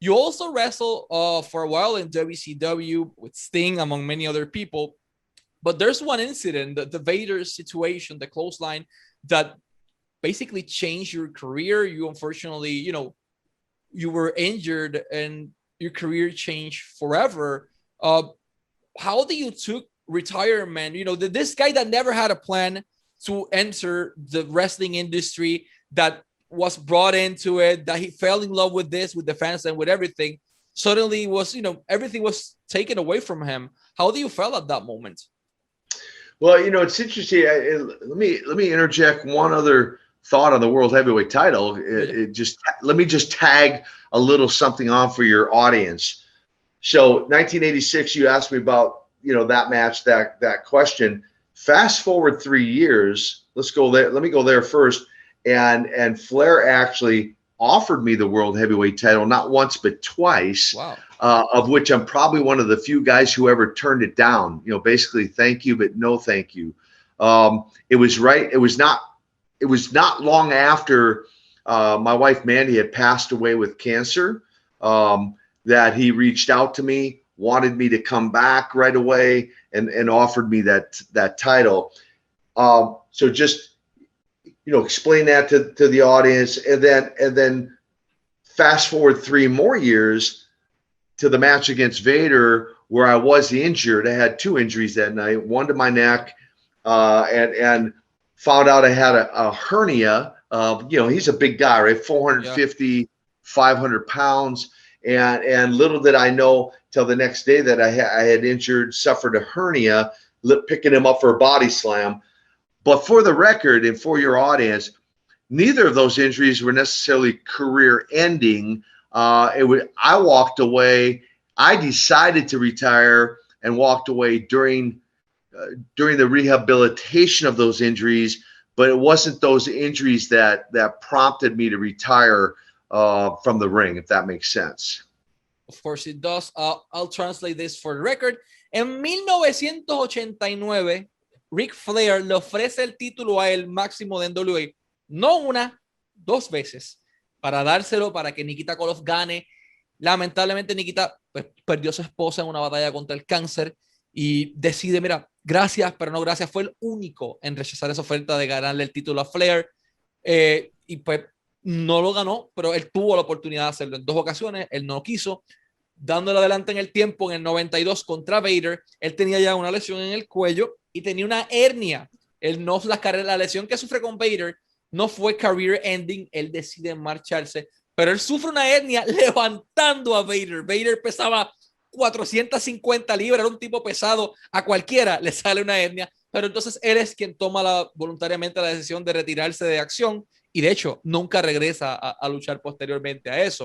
You also wrestled for a while in WCW with Sting, among many other people. But there's one incident, the Vader situation, the clothesline, that basically changed your career. You unfortunately, you were injured and your career changed forever. How do you took retirement? This guy that never had a plan to enter the wrestling industry, that was brought into it, that he fell in love with this, with the fans and with everything, suddenly was, everything was taken away from him. How do you feel at that moment? Well, it's interesting. Let me interject one other thought on the world heavyweight title. Let me just tag a little something on for your audience. So 1986, you asked me about that match, that question. Fast forward 3 years. Let's go there. Let me go there first. And Flair actually offered me the world heavyweight title not once but twice. Wow. Of which I'm probably one of the few guys who ever turned it down. Basically, thank you, but no thank you. It was right. It was not long after my wife Mandy had passed away with cancer that he reached out to me, wanted me to come back right away, and offered me that title. So just explain that to the audience, and then fast forward 3 more years to the match against Vader, where I was injured. I had 2 injuries that night, one to my neck, and found out I had a hernia. He's a big guy, right? 450, 500 pounds. And little did I know till the next day that I had suffered a hernia, picking him up for a body slam. But for the record and for your audience, neither of those injuries were necessarily career ending. I walked away. I decided to retire and walked away during the rehabilitation of those injuries, but it wasn't those injuries that prompted me to retire from the ring, if that makes sense. Of course it does. I'll translate this for the record. En 1989, Ric Flair le ofrece el título a el máximo de NWA, no una, 2 veces, para dárselo para que Nikita Koloff gane. Lamentablemente Nikita pues, perdió a su esposa en una batalla contra el cáncer y decide, mira, gracias, pero no gracias. Fue el único en rechazar esa oferta de ganarle el título a Flair, y pues no lo ganó, pero él tuvo la oportunidad de hacerlo en 2 ocasiones. Él no quiso. Dándole adelante en el tiempo, en el 92 contra Vader, él tenía ya una lesión en el cuello y tenía una hernia. La lesión que sufre con Vader no fue career ending. Él decide marcharse, pero él sufre una hernia levantando a Vader. Vader pesaba 450 libras, era un tipo pesado. A cualquiera le sale una hernia, pero entonces él es quien toma voluntariamente la decisión de retirarse de acción y de hecho nunca regresa a luchar posteriormente a eso.